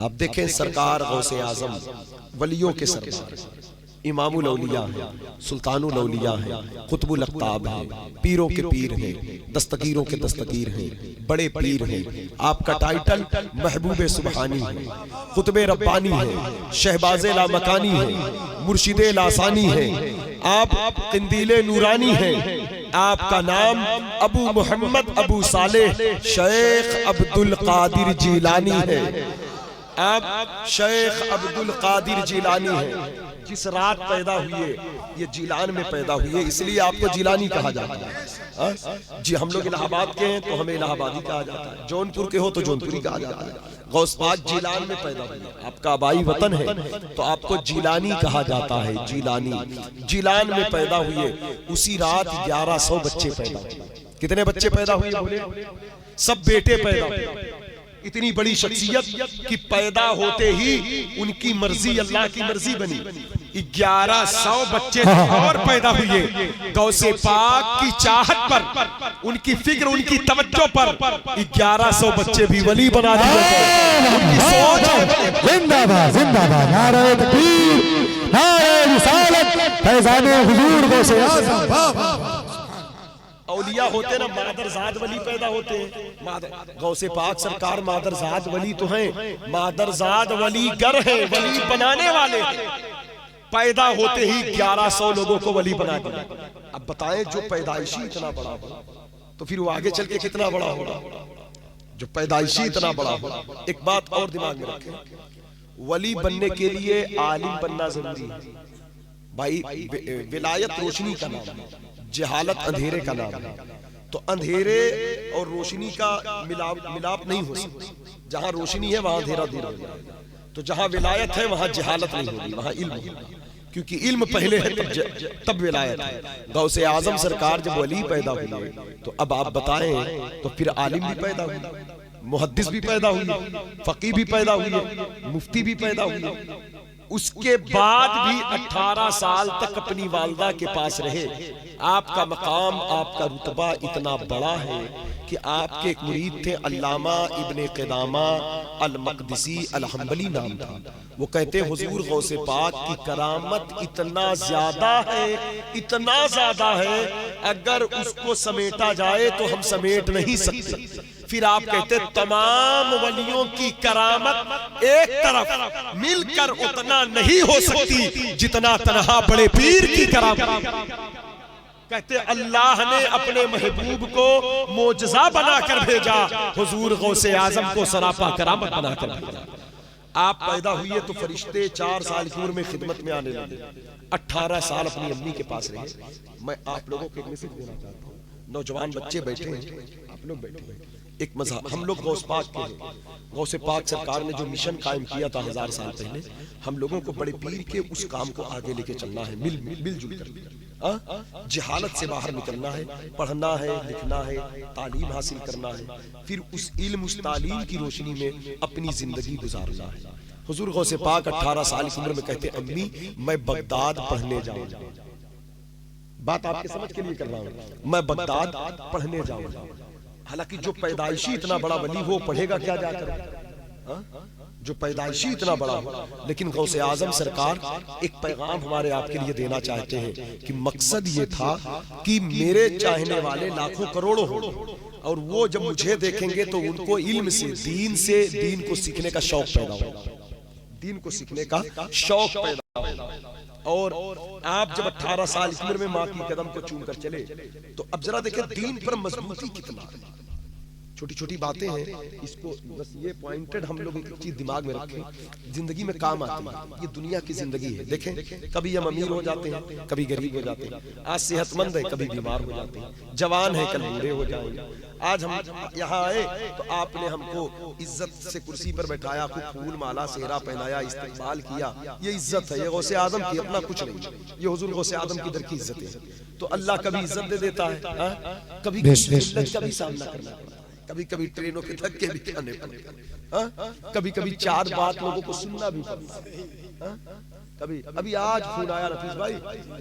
आप देखें सरकार गौसे आजम वलियों के सरदार, इमामुल औलिया है, सुल्तानुल औलिया है, कुतुबुल अक़ताब है, पीरों के पीर हैं, दस्तगीरों के दस्तगीर हैं, बड़े पीर हैं। आपका टाइटल महबूब सुबहानी है, कुतुबे रब्बानी है, शहबाज़े लामकानी है, मुर्शिदे लासानी है, आप किंदीले नूरानी है। आपका नाम अबू मोहम्मद अबू सालेह शेख अब्दुल कादिर जीलानी है। आप शेख अब्दुल कादिर जीलानी है। जिस रात पैदा हुए ये जीलान में पैदा हुए, इसलिए आपको जीलानी कहा जाता है। जी हम लोग इलाहाबाद के हैं तो हमें इलाहाबादी कहा जाता है, जौनपुर के हो तो जौनपुरी कहा जाता है। गौस पाक जीलान में पैदा हुए, आपका आबाई वतन है तो आपको जीलानी कहा जाता है। जीलानी जीलान में पैदा हुए, उसी रात 1100 बच्चे पैदा हुए। कितने बच्चे पैदा हुए बोले? सब बेटे पैदा हुए। इतनी बड़ी शख्सियत कि पैदा होते ही उनकी मर्जी अल्लाह की मर्जी बनी। 1100 बच्चे और पैदा हुए गौसे पाक की चाहत पर, उनकी फिक्र, उनकी तवज्जो पर 1100 बच्चे भी वली बना दिए। उनकी सोच जिंदाबाद जिंदाबाद, नारे तकबीर, नारे रिसालत, फैज़ाने हुजूर गौसे आज़म। औलिया होते ना मादरजाद वली पैदा होते हैं। गौसे पाक सरकार मादरजाद वली तो हैं, मादरजाद वली गर है, वली बनाने वाले। पैदा होते ही 1100 लोगों को वली बना दिया। अब बताएं जो पैदाइशी इतना बड़ा हो तो फिर वो आगे चल के कितना बड़ा होगा। जो पैदाइशी इतना बड़ा हो, एक बात और दिमाग में रखें, वली बनने के लिए आलिम बनना जरूरी है भाई। विलायत रोशनी का नाम है, जहालत अंधेरे का नाम है। तो अंधेरे और रोशनी का मिलाप नहीं हो सकता। जहां रोशनी है वहां अंधेरा दूर हो जाएगा। तो जहां विलायत है वहां जहालत नहीं होगी, वहां इल्म होगा। क्योंकि इल्म पहले है तब विलायत है। गौसे आजम सरकार जब वली पैदा हुए तो अब आप बताएं, तो फिर आलिम भी पैदा हुए, मुहद्दिस भी पैदा हुए, फकीह भी पैदा हुए, मुफ्ती भी पैदा हुए। उसके बाद भी 18 साल तक अपनी वालिदा के पास रहे। आपका मकाम, आपका रुतबा इतना बड़ा है कि आपके एक मुरीद थे अल्लामा इब्ने क़दामा अल मक़दिसी अल हम्बली नाम था। वो कहते हुजूर गौसे पाक की करामत इतना ज्यादा है, इतना ज्यादा है, अगर उसको समेटा जाए तो हम समेट नहीं सकते। फिर आप कहते तमाम वलियों की करामत एक तरफ मिलकर उतना नहीं हो सकती जितना तन्हा बड़े पीर की करामत। कहते अल्लाह ने अपने महबूब को मोजज़ा बनाकर भेजा, हुजूर गौसे आजम को सरापा करामत बनाकर भेजा। आप पैदा हुए तो फरिश्ते 4 साल की उम्र में खिदमत में आने लगे। 18 साल अपनी अम्मी के पास रहे। मैं आप लोगों को एक मैसेज देना चाहता हूँ, नौजवान बच्चे बैठे हैं, आप लोग बैठे हैं। एक मज़हब, हम लोग गौस पाक के हैं। गौसे पाक सरकार ने जो मिशन कायम किया था 1000 साल पहले, हम लोगों को बड़े पीर के उस काम को आगे लेके चलना है, मिलजुल कर। जहालत से बाहर निकलना है, पढ़ना है, लिखना है, तालीम हासिल करना है, फिर उस इल्म, उस तालीम की रोशनी में अपनी जिंदगी गुजारना है। हुजूर गौसे पाक 18 साल की उम्र में कहते अम्मी मैं बगदाद पढ़ने जाऊंगा। बात आपके समझ के लिए कर रहा हूं, मैं बगदाद पढ़ने जाऊंगा। हालांकि जो पैदाइशी इतना बड़ा वली वो पढ़ेगा क्या जाकर, जो पैदाइशी इतना बड़ा हो। लेकिन गौसे आजम सरकार एक पैगाम हमारे आपके लिए देना चाहते हैं कि मकसद ये था कि मेरे चाहने वाले लाखों करोड़ों हो, और वो जब मुझे देखेंगे तो उनको इल्म से दीन को सीखने का शौक पैदा होगा, दीन को सीखने का शौक पैदा होगा। और आप जब 18 साल की उम्र में माँ की कदम को चूम कर चले तो अब जरा देखें दीन पर मजबूती कितना है। छोटी छोटी बातें हैं, इसको बस ये पॉइंटेड हम लोग एक चीज दिमाग में रखें, जिंदगी में काम आती है। ये दुनिया की जिंदगी है। देखें कभी हम अमीर हो जाते हैं, कभी गरीब हो जाते हैं। आज सेहतमंद है, कभी बीमार हो जाते हैं। जवान है, कल बूढ़े हो जाएंगे। आज हम यहाँ आए तो आपने हमको इज्जत से कुर्सी पर बैठाया, खूब फूल माला सेहरा पहनाया, इस्तेमाल किया। ये इज्जत है, ये गौसे आदम की, अपना कुछ नहीं। ये हुजूर गौसे आदम की दर की इज्जत है। तो अल्लाह कभी इज्जत दे देता है, कभी जिल्लत का भी सामना करना पड़ता है, कभी कभी ट्रेनों के धक्के भी खाने पड़ते, कभी कभी 4 बात लोगों को सुनना भी पड़ता है। कभी अभी आज फोन आया रफीज भाई,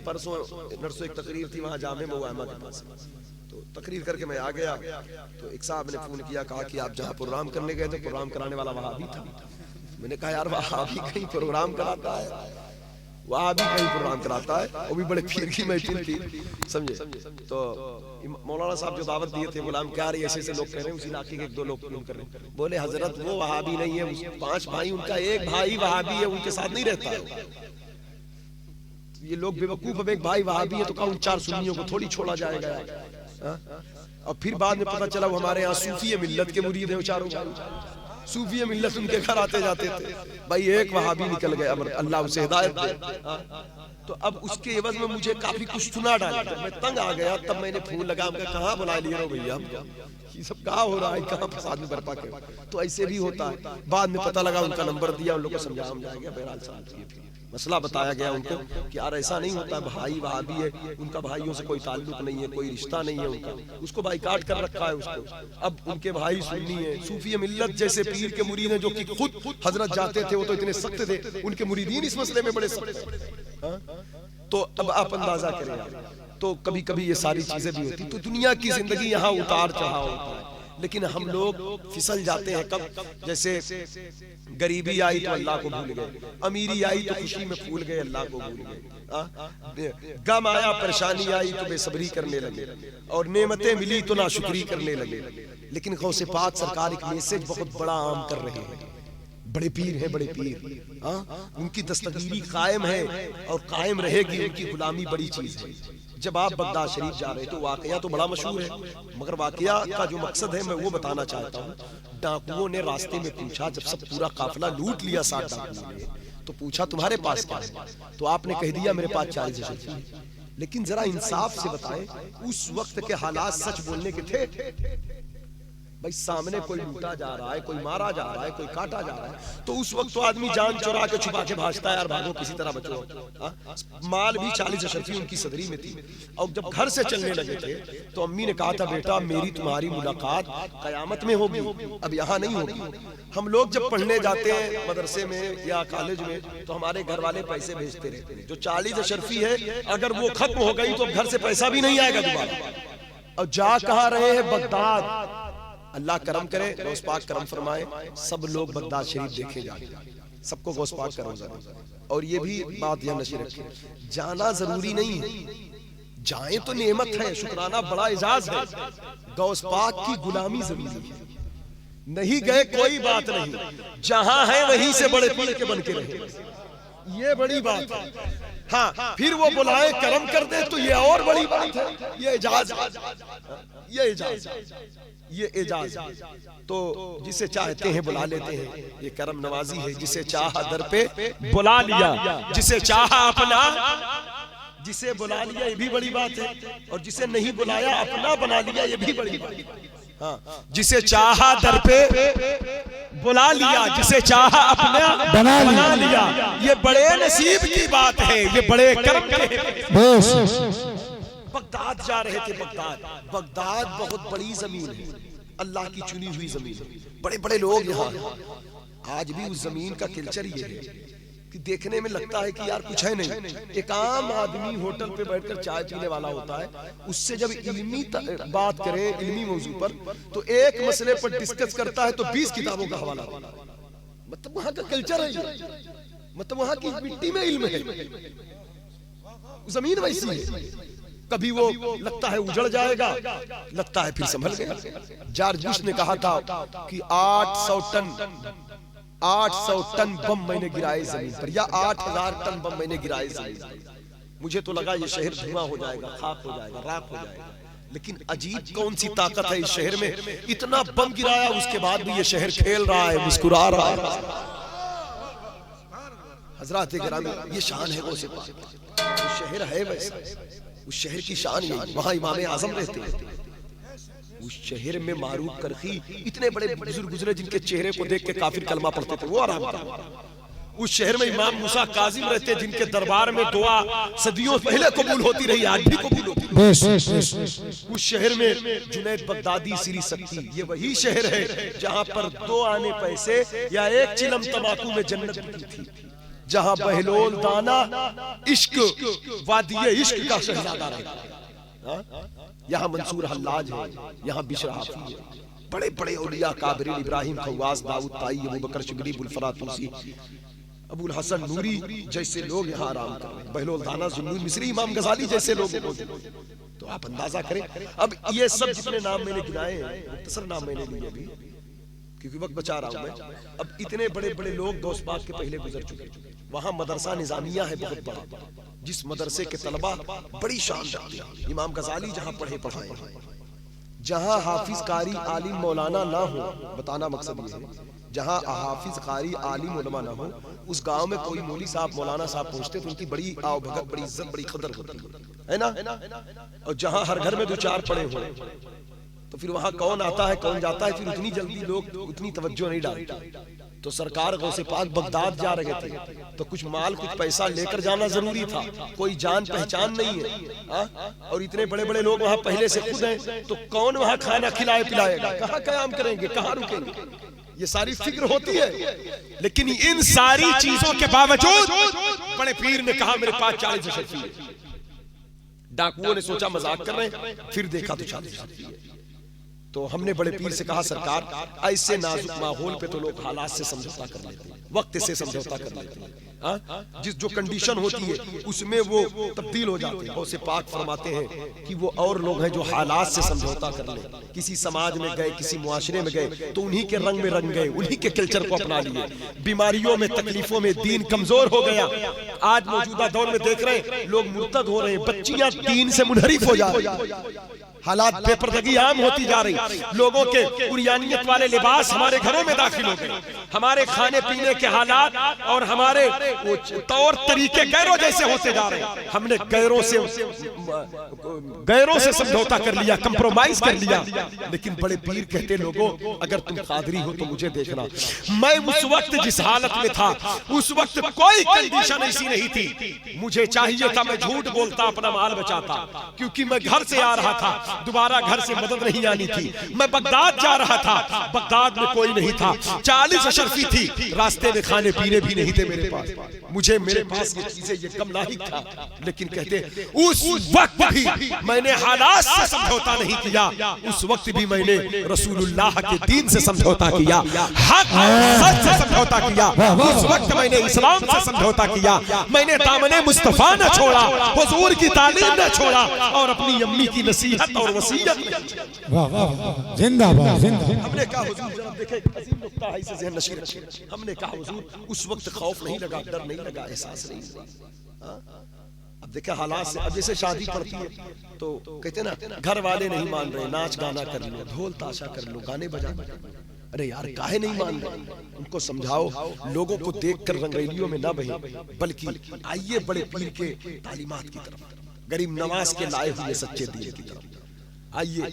परसों नरसों एक तकरीर थी वहां जामे मौआमा के पास, तो तकरीर करके मैं आ गया तो एक साहब ने फोन किया, कहा कि आप जहाँ प्रोग्राम करने गए थे प्रोग्राम कराने वाला वहां भी था। मैंने कहा यार वहाबी कहीं प्रोग्राम कराता है, वहाबी कहीं प्रोग्राम कराता है, वो भी बड़े पीर की महफिल थी, समझे। तो मौलाना साहब जो दावत दिए थे, गुलाम क्या रही ऐसे लोग कह रहे हैं, उसी इलाके के 1-2 लोग कर रहे हैं। बोले हजरत वो वहाबी नहीं है, 5 भाई उनका एक भाई वहाबी है, उनके साथ नहीं रहता है। ये लोग बेवकूफ, अब एक भाई वहाबी है तो कहा उन 4 सुन्नियों को थोड़ी छोड़ा जाएगा। और फिर बाद में पता चला वो हमारे यहाँ सूफी मिल्लत के मुरीद है, चारों सूफी मिल्लत उनके घर आते जाते थे। भाई एक वहाबी निकल गया, अल्लाह उसे हिदायत दे। तो अब उसके एवज में मुझे काफी कुछ सुना डाला, मैं तंग आ गया। तब मैंने फोन लगा, कहाँ बुला लिए हो भैया, ये सब कहाँ हो रहा है, कहाँ फसाद में बरपा के। तो ऐसे भी होता है। बाद में पता लगा, उनका नंबर दिया, उन लोगों को समझाया गया, बहरहाल साहब मसला बताया गया उनको कि यार ऐसा नहीं होता, भाई वहाबी है, उनका भाइयों से कोई ताल्लुक नहीं है, कोई रिश्ता नहीं है उनका, उसको बाइकाट कर रखा है उसको। अब उनके भाई सुन्नी है, सूफी मिल्लत जैसे पीर के मुरीद हैं, जो कि खुद हजरत जाते थे, वो तो इतने सख्त थे, उनके मुरीदीन इस मसले में बड़े सख्त थे। तो अब आप अंदाजा करें। तो कभी कभी ये सारी चीजें भी होती। तो दुनिया की जिंदगी यहाँ उतार चढ़ाव होता है, लेकिन हम लोग फिसल जाते हैं। कब जैसे गरीबी आई तो अल्लाह को भूल गए, अमीरी आई तो खुशी में फूल गए, अल्लाह को भूल गए। गम आया, परेशानी आई तो बेसब्री करने लगे, और नेमतें मिली तो नाशुक्री करने लगे। लेकिन गौसे पाक सरकार एक मैसेज बहुत बड़ा आम कर रहे हैं। बड़े पीर हैं, बड़े पीर, उनकी दस्तगीरी कायम है और कायम रहेगी। उनकी गुलामी बड़ी चीज है। जब आप बगदाद शरीफ जा रहे तो वाकया तो बड़ा मशहूर है, मगर वाकया का जो मकसद है मैं वो बताना चाहता हूँ। डाकुओं ने रास्ते में पूछा, जब सब पूरा काफिला लूट लिया 60 डाकुओं ने, तो पूछा तुम्हारे पास क्या है, तो आपने कह दिया मेरे पास 40 अशरफी। लेकिन जरा इंसाफ से बताएं, उस वक्त के हालात सच बोलने के थे? भाई सामने कोई लूटा जा रहा है, कोई मारा जा रहा है, कोई काटा जा रहा है, तो उस वक्त तो आदमी जान चुरा के छुपा के भागता है, यार भागो किसी तरह बचो। माल भी 40 अशरफी उनकी सदरी में थी। और जब घर से चलने लगे थे तो अम्मी ने कहा था, बेटा मेरी तुम्हारी मुलाकात कयामत में होगी, अब यहाँ नहीं होगी। हम लोग जब पढ़ने जाते हैं मदरसे में या कॉलेज में, तो हमारे घर वाले पैसे भेजते रहते हैं। जो 40 अशरफी है, अगर वो खत्म हो गई तो घर से पैसा भी नहीं आएगा दोबारा। और जा कहाँ रहे हैं? बगदाद। अल्लाह करम करे, गौस पाक करम फरमाए, सब लोग बगदाद शरीफ देखे जाए, सबको गौस पाक करम जरूर। और ये भी बात यहाँ नशीर रखें, जाना जरूरी नहीं है, जाए तो नेमत है, शुक्राना बड़ा एजाज है। गौस पाक की गुलामी जरूरी है, नहीं गए कोई बात नहीं, जहां है वहीं से बड़े पीर के बन के रहे, ये बड़ी बात है। हाँ, फिर वो बुलाए करम कर दे तो ये और बड़ी बात है। ये एजाज, ये एजाज, ये एजाज। तो जिसे चाहते हैं बुला लेते हैं, ये करम नवाजी है। जिसे चाहा दर पे बुला लिया, जिसे चाहा अपना, जिसे बुला लिया ये भी बड़ी बात है, और जिसे नहीं बुलाया अपना बना लिया ये भी बड़ी बात है। हाँ, जिसे चाहा दर पे बुला लिया, जिसे चाहा अपना बना लिया, ये बड़े नसीब की बात है, ये बड़े करम के। बगदाद जा रहे थे, बगदाद बहुत बड़ी जमीन है, अल्लाह की चुनी हुई जमीन है, बड़े बड़े लोग यहाँ हैं। आज भी उस जमीन का कल्चर ये है कि देखने में लगता है कि यार कुछ है नहीं। एक आम आदमी होटल पे बैठकर चाय पीने वाला होता है, उससे जब इल्मी बात करे, इल्मी मौजू पर, तो एक मसले पर डिस्कस करता है तो 20 किताबों का हवाला देता है। मतलब वहां का कल्चर है, मतलब वहां की मिट्टी में इल्म है, जमीन वैसी है। कभी वो लगता है उजड़ जाएगा, लगता है फिर संभल गया। जॉर्ज बुश ने कहा था कि 800 टन बम मैंने गिराए जमीन पर, या 8000 टन बम मैंने गिराए जमीन पर। मुझे तो लगा ये शहर धुआं हो जाएगा, खाक हो जाएगा, राख हो जाएगा। लेकिन अजीब कौन सी ताकत है इस शहर में, इतना बम गिराया उसके बाद भी ये शहर खेल रहा है, मुस्कुरा रहा है। हजरात गिरामी, ये शान है वो शहर है वैसा, उस शहर की शान यही। वहां इमाम आजम रहते हैं, उस शहर में मारूफ करखी इतने बड़े बुजुर्ग गुजरे जिनके चेहरे को देख के काफिर कलमा पढ़ते थे, वो आराम था। उस शहर में इमाम मूसा काजिम रहते, जिनके दरबार में दुआ सदियों पहले कबूल होती रही, आज भी कबूल होती है। उस शहर में जुनैद बगदादी सिरी सकती, ये वही शहर है जहां पर 2 आने पैसे या 1 चिलम तंबाकू में जन्नत बिकती थी, जहां बहलोल दाना इश्क वादिये इश्क का शहजादा रहता है। यहाँ मंसूर हल्लाज है, यहाँ बिशर हाफी है, बड़े बड़े औलिया काबरीन, इब्राहिम खवास, दाऊद ताई, अबू बकर शिगरी, बुलफरा तुसी, अबुल हसन नूरी जैसे लोग यहाँ आराम कर रहे हैं, बहलोल दाना, जुन्नून मिस्री, इमाम गजाली जैसे लोग। तो आप अंदाजा करें। अब ये सब जितने नाम मैंने गिनाए हैं, मुख्तसर नाम मैंने लिए अभी क्योंकि वक्त बचा रहा हूं मैं। अब इतने बड़े बड़े लोग गौस पाक के पहले गुजर चुके। वहां मदरसा निजामिया है बहुत बड़ा, जिस मदरसे के तलबा बड़ी शान रखते हैं। इमाम गजाली जहां पढ़े पढ़ाए, जहां हाफिज कारी आलिम मौलाना ना हो, बताना मकसद ये है, जहां हाफिज कारी आलिम उलमा ना हो, उस गांव में कोई मौली साहब मौलाना साहब पहुंचते तो उनकी बड़ी आओ भगत, बड़ी इज्जत, बड़ी कदर होती है ना। और जहां हर घर में दो चार पड़े हो तो फिर वहां कौन आता है कौन जाता है, फिर उतनी जल्दी लोग उतनी तवज्जो नहीं डालते। तो सरकार गौसे पाक बगदाद जा रहे थे तो कुछ माल कुछ पैसा लेकर जाना जरूरी था, कोई जान पहचान नहीं है और इतने बड़े बड़े लोग वहां पहले से खुद हैं, तो कौन वहां खाना खिलाए पिलाएगा, कहाँ कयाम करेंगे, कहाँ रुकेंगे, ये सारी फिक्र होती है। लेकिन इन सारी चीजों के बावजूद बड़े पीर ने कहा मेरे पास 40 शर्फी है। डाकुओं ने सोचा मजाक कर रहे हैं, फिर देखा तो 40 शर्फी है। तो हमने बड़े पीर से कहा सरकार ऐसे नाजुक माहौल पे तो लोग हालात से समझौता कर लेते हैं, वक्त से समझौता कर लेते हैं। जिस जो कंडीशन होती है उसमें वो तब्दील हो जाते हैं। गौसे पाक फरमाते हैं कि वो और लोग हैं जो हालात से समझौता कर ले, किसी समाज में गए, किसी मुआशरे में गए तो उन्हीं के रंग में रंग गए, उन्हीं के कल्चर को अपना लिए। बीमारियों में, तकलीफों में दीन कमजोर हो गया। आज मौजूदा दौर में देख रहे हैं लोग मुर्तद हो रहे हैं, बच्चियां दीन से मुनहरिफ हो जा रही, हालात बेपर्दगी आम होती जा रही। लोगों के उरियानियत वाले लिबास हमारे घरों में दाखिल हो गए, हमारे खाने पीने के हालात और हमारे तौर तरीके गैरों जैसे होते जा रहे हैं। हमने गैरों से समझौता कर लिया, कंप्रोमाइज कर लिया। लेकिन बड़े पीर कहते लोगों अगर तुम कादरी हो तो मुझे देखना, मैं उस वक्त जिस हालत में था उस वक्त कोई कंडीशन ऐसी नहीं थी। मुझे चाहिए था मैं झूठ बोलता, अपना माल बचाता, क्योंकि मैं घर से आ रहा था, दोबारा घर से मदद नहीं आनी थी। मैं बगदाद जा रहा था, बगदाद में कोई नहीं था, 40 अशरफी थी, रास्ते में खाने पीने भी नहीं थे मेरे पास। मुझे मेरे पास ये चीजें ये कम लाहिक था। लेकिन कहते उस वक्त भी मैंने हालात से समझौता नहीं किया, उस वक्त भी मैंने रसूलुल्लाह के दीन से समझौता किया, हक सच से समझौता किया। उस वक्त मैंने इस्लाम से समझौता किया, मैंने दामने मुस्तफा न छोड़ा, हुजूर की तालीम न छोड़ा और अपनी अम्मी की नसीहत और वसीयत। वाह वाह, जिंदाबाद जिंदाबाद। हमने कहा हुजूर जरा देखें, अजीम नुक्ता है, इसे ज़हन नशीर रखिए। हमने कहा हुजूर उस वक्त खौफ नहीं लगा, डर नहीं लगा, एहसास नहीं हुआ। अब देखे हालात से, अब जैसे शादी पड़ती है तो कहते ना घर वाले नहीं मान रहे, नाच गाना कर लो, ढोल ताशा कर लो, गाने बजा। अरे यार काहे नहीं मान रहे, उनको समझाओ, लोगों को देखकर रंगरलियों में ना बहे, बल्कि आइए बड़े पीर के तालीमात की तरफ, गरीब नवाज के लाए हुए सच्चे दीन की तरफ आइए।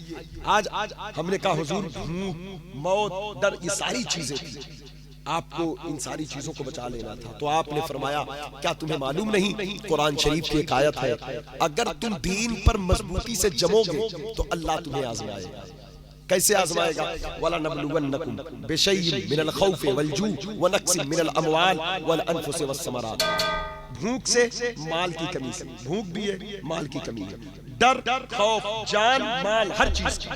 आज हमने कहा हुजूर भूख, मौत, डर, ये सारी चीजें थी, आपको इन सारी चीजों को बचा लेना था। तो आपने फरमाया क्या तुम्हें मालूम नहीं, कुरान शरीफ की एक आयत है, अगर तुम दीन पर मजबूती से जमोगे तो अल्लाह तुम्हें आजमाएगा। कैसे आजमाएगा? वला नबलुवन्नकुम बिशैइन मिनल खौफि वल जू व नक्सिन मिनल अमवाल वल अनफुसि वस समरात। भूख से, माल की कमी से, भूख भी है, माल की कमी है, डर, खौफ, जान, माल, हर चीज की।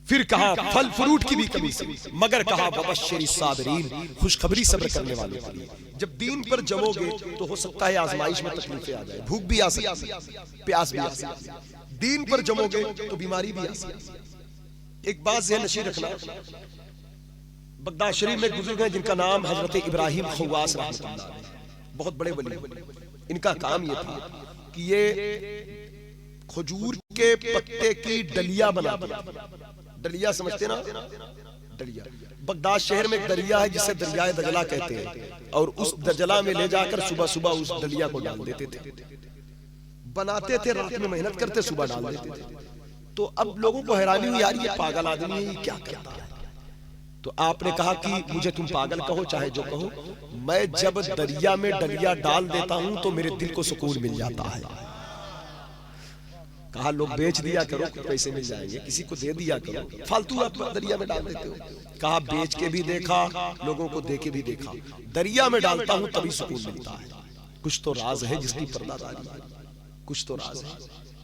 फिर कहा फल फ्रूट की भी कमी से, मगर कहा वबश्शिर साबिरीन, खुशखबरी सब्र करने वालों के लिए। जब दीन पर जमोगे तो हो सकता है आजमाइश में तकलीफें आ जाए, भूख भी आ सकती है, प्यास भी आ सकती है। दीन पर जमोगे तो बीमारी भी आ सकती है। एक बात ज़हन नशीर रखना, बगदाद शरीफ में बुजुर्ग हैं जिनका नाम हजरत इब्राहिम खवास रहमतुल्लाह, बहुत बड़े वली। इनका काम ये था कि ये खजूर के पत्ते की डलिया बनाते। डलिया समझते ना, डलिया। बगदाद शहर में एक दरिया है जिसे दरियाए दजला कहते हैं, और उस दजला में ले जाकर सुबह सुबह उस डलिया को डाल देते थे, बनाते थे, रात में मेहनत करते, सुबह डाल देते थे। तो अब लोगों को हैरानी हुई, यार ये पागल आदमी है, ये क्या करता है? तो आपने कहा कि मुझे तुम पागल कहो चाहे जो कहो, मैं जब दरिया में डलिया डाल देता हूं तो मेरे दिल को सुकून मिल जाता है। कहा लोग बेच दिया करो, कुछ पैसे मिल जाएंगे, किसी को दे दिया करो, फालतू आप दरिया में डाल देते हो। कहा बेच के भी देखा, लोगों को दे के भी देखा, दरिया में डालता हूं तभी सुकून मिलता है। कुछ तो राज है जिसकी पर्दादारी है, कुछ तो राज है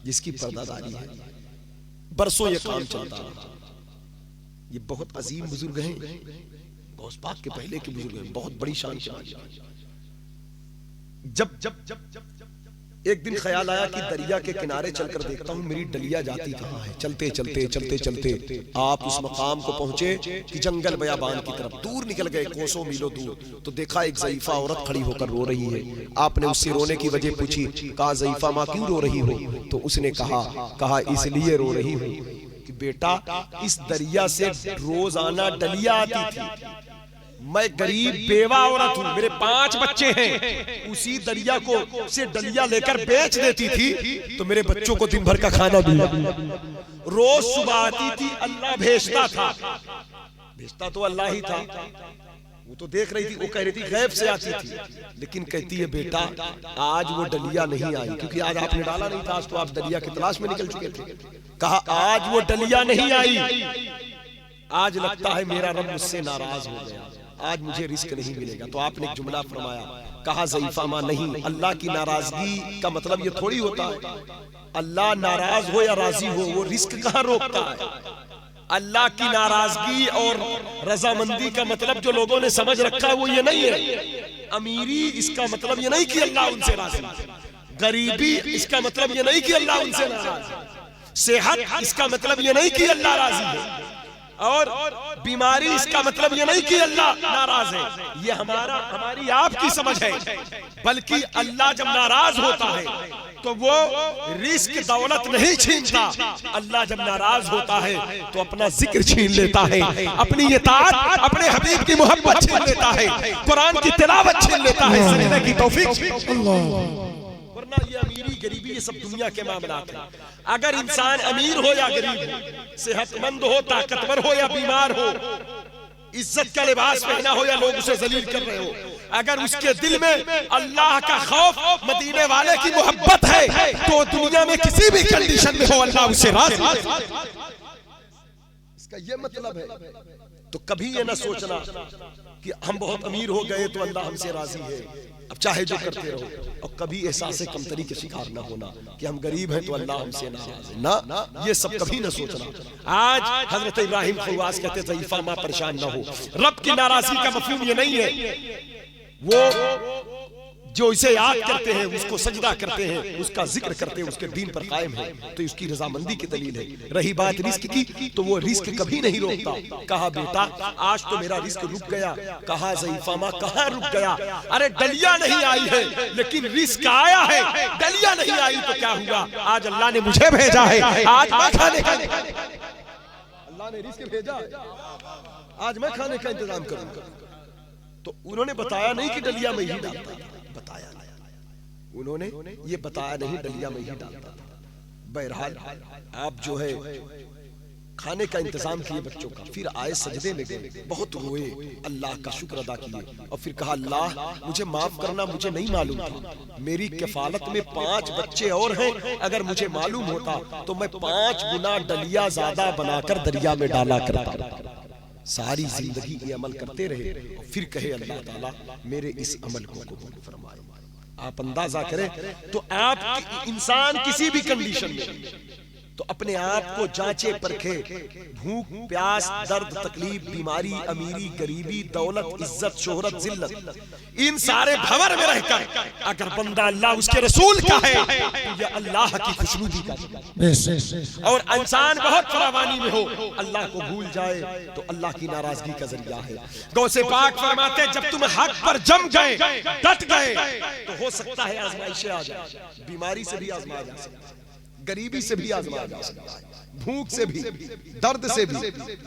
जिसकी पर्दादारी है। बरसों ये काम चलता रहा, ये बहुत अजीम बुजुर्ग हैं, गौस पाक के पहले के बुजुर्ग हैं, बहुत बड़ी शान के मालिक। जब एक दिन ख्याल आया कि दरिया के किनारे चलकर देखता हूँ मेरी डलिया जाती कहाँ है। चलते चलते चलते चलते आप उस मकाम को पहुंचे कि जंगल बयाबान की तरफ दूर निकल गए, कोसों मीलों दूर। तो देखा एक ज़ईफा औरत खड़ी होकर रो रही है। आपने उससे रोने की वजह पूछी, कहा ज़ईफा माँ क्यों रो रही हो? तो उसने कहा इसलिए रो रही हूँ कि बेटा इस दरिया से रोजाना डलिया आती थी, मैं गरीब बेवा औरत हूँ, मेरे 5 बच्चे हैं, उसी दरिया को से डलिया लेकर बेच देती थी तो मेरे बच्चों को दिन भर का खाना दिया। रोज सुबह आती थी, अल्लाह भेजता था, भेजता तो अल्लाह ही था। वो तो देख रही थी, वो कह रही थी गैब से आती थी, लेकिन कहती है बेटा आज वो डलिया नहीं आई, क्योंकि आज आपने डाला नहीं था, आज तो आप दरिया की तलाश में निकल चुके थे। कहा आज वो डलिया नहीं आई, आज लगता है मेरा रब मुझसे नाराज हो गया, आज मुझे रिस्क नहीं मिलेगा। तो आपने एक जुमला फरमाया, कहा ज़ईफा माँ नहीं, अल्लाह की नाराजगी का मतलब ये थोड़ी होता है अल्लाह नाराज हो या राजी हो, वो रिस्क कहाँ रोकता है। अल्लाह की नाराजगी और रजामंदी का मतलब जो लोगों ने समझ रखा है वो ये नहीं है। अमीरी इसका मतलब ये नहीं कि अल्लाह उनसे राजी, गरीबी इसका मतलब ये नहीं कि अल्लाह उनसे नाराज, सेहत इसका मतलब ये नहीं कि अल्लाह राजी है, और बीमारी इसका मतलब ये नहीं कि अल्लाह नाराज है। ये हमारी आपकी समझ है, बल्कि अल्लाह जब नाराज होता है तो वो रिस्क दौलत नहीं छीनता, अल्लाह जब नाराज होता है तो अपना जिक्र छीन लेता है, अपनी इताअत, अपने हबीब की मोहब्बत छीन लेता है, कुरान की तिलावत छीन लेता है, सजदे की तौफीक। वरना ये अमीरी गरीबी ये सब दुनिया के मामलात हैं। अगर इंसान अमीर हो या गरीब, सेहतमंद हो, ताकतवर हो या बीमार हो, इज्जत का लिबास पहना हो या लोग उसे जलील कर रहे हो, अगर उसके दिल में अल्लाह का खौफ, मदीने वाले की मोहब्बत है, तो दुनिया में किसी भी कंडीशन में हो अल्लाह उसे राजी है। इसका ये मतलब है। तो कभी ये ना सोचना कि हम बहुत अमीर हो गए तो अल्लाह हमसे राजी है, अब चाहे जो करते रहो, और कभी एहसास कमतरी के शिकार ना होना कि हम गरीब हैं तो अल्लाह हमसे नाराज है, ना, ये सब कभी ना सोचना। आज हजरत इब्राहिम खवास कहते ज़ईफा माँ परेशान ना हो, रब की नाराजगी का मफहूम ये नहीं है, वो जो इसे याद करते हैं, उसको सजदा करते हैं, उसका जिक्र करते हैं, उसके दीन पर कायम है, तो इसकी रजामंदी की दलील है। रही बात रिस्क की, तो वो रिस्क कभी नहीं रोकता। कहा बेटा आज तो मेरा रिस्क रुक गया। कहा ज़ईफा माँ कहाँ रुक गया? अरे डलिया नहीं आई है, लेकिन रिस्क आया है। डलिया नहीं आई तो क्या हुआ? आज अल्लाह ने मुझे भेजा है, आज मैं खाने का, अल्लाह ने रिस्क भेजा, आज मैं खाने का इंतजाम करूंगा। तो उन्होंने बताया नहीं कि डलिया में ही डालता था, बताया उन्होंने ये बताया नहीं डलिया में ही डालता था। बहरहाल आप जो है खाने का इंतजाम किए बच्चों का, फिर आए सजदे में गए, बहुत रोए, अल्लाह का शुक्र अदा किया और फिर कहा अल्लाह मुझे माफ करना, मुझे नहीं मालूम था, मेरी कफालत में 5 बच्चे और हैं, अगर मुझे मालूम होता तो मैं 5 गुना डलिया ज्यादा बनाकर दरिया में डाला करता। सारी जिंदगी ये अमल करते रहे, फिर कहे अल्लाह ताला मेरे इस अमल को कबूल फरमाए। आप अंदाजा करें तो आप इंसान किसी भी कंडीशन में तो अपने आप को जांचे परखे, भूख प्यास, दर्द तकलीफ, बीमारी, अमीरी, गरीबी, दौलत, इज्जत, शोहरत, जिल्लत, इन सारे भंवर में रहकर अगर बंदा अल्लाह उसके रसूल का है तो ये अल्लाह की खुशनुदी का, और इंसान बहुत फरावानी में हो अल्लाह को भूल जाए तो अल्लाह की नाराजगी का जरिया है। गौसे पाक फरमाते जब तुम हक पर जम गए, डट गए, तो हो सकता है आजमाइशें आ जाए, बीमारी से भी आजमाया जा सकता है, गरीबी से भी आजमाया जा सकता है, भूख से भी, दर्द से भी,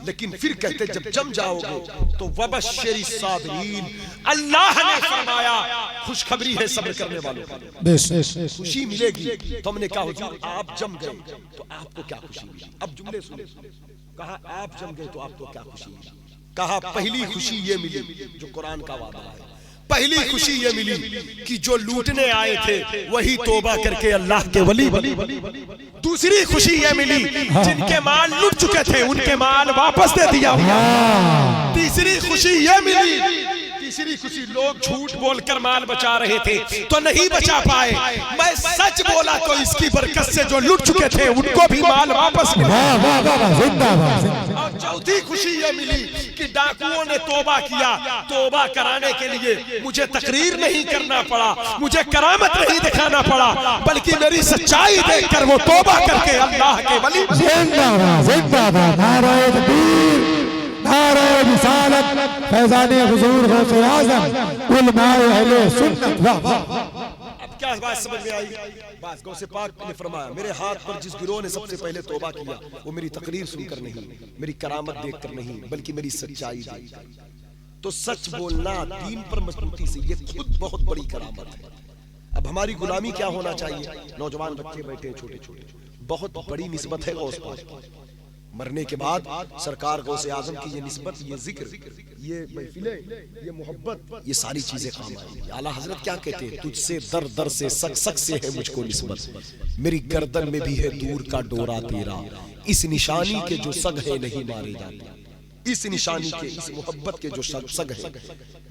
लेकिन फिर कहते जब जम जाओगे तो वबश्शिरी साबिरीन, अल्लाह ने फरमाया खुशखबरी है सब्र करने वालों को, खुशी मिलेगी। तो हमने कहा हुजूर आप जम गए तो आपको क्या खुशी मिली? अब जुमले सुने। कहा आप जम गए तो आपको क्या खुशी मिली? कहा पहली खुशी ये मिली जो कुरान का वादा है, पहली खुशी ये मिली कि जो लूटने आए थे वही तौबा करके अल्लाह के वली बने। दूसरी खुशी ये मिली जिनके माल लूट चुके थे उनके माल वापस दे दिया। तीसरी खुशी ये मिली, तीसरी खुशी लोग झूठ बोलकर माल बचा रहे थे तो नहीं बचा पाए, मैं सच बोला तो इसकी बरकत से जो लूट चुके थे उनको भी माल वापस मिला। और ही खुशी ये मिली कि डाकुओं ने तौबा किया। तौबा कराने के लिए मुझे तकरीर नहीं करना पड़ा, मुझे करामत नहीं दिखाना पड़ा, बल्कि मेरी सच्चाई देखकर वो तौबा करके अल्लाह के वली। जिंदाबाद जिंदाबाद, नारे तकबीर, नारे रिसालत, फैज़ाने हुजूर गौसे आज़म, उलमाए अहले सुन्नत। वाह वाह। अब क्या बात समझ में आई? बस गौसे पाक ने फरमाया, मेरे हाथ पर जिस गिरोह ने सबसे पहले तौबा किया वो मेरी तकरीर सुनकर नहीं, मेरी करामत देखकर नहीं, बल्कि मेरी सच्चाई देखकर। तो सच बोलना दीन पर मजबूती से ये खुद बहुत बड़ी करामत है। अब हमारी गुलामी क्या होना चाहिए? नौजवान बच्चे बैठे हैं छोटे छोटे, बहुत बड़ी निस्बत है गौस पाक। मरने के बाद सरकार गौसे आजम की ये निस्बत, ये जिक्र, ये महफिलें, ये मोहब्बत, ये सारी चीजें काम आएंगी। आला हजरत क्या कहते हैं? तुझसे दर दर से सक सक से है मुझको निस्बत, मेरी गर्दन में भी है दूर का डोरा तेरा, इस निशानी के जो सग है नहीं मारे जाते। इस निशानी के, इस मोहब्बत के जो सग है,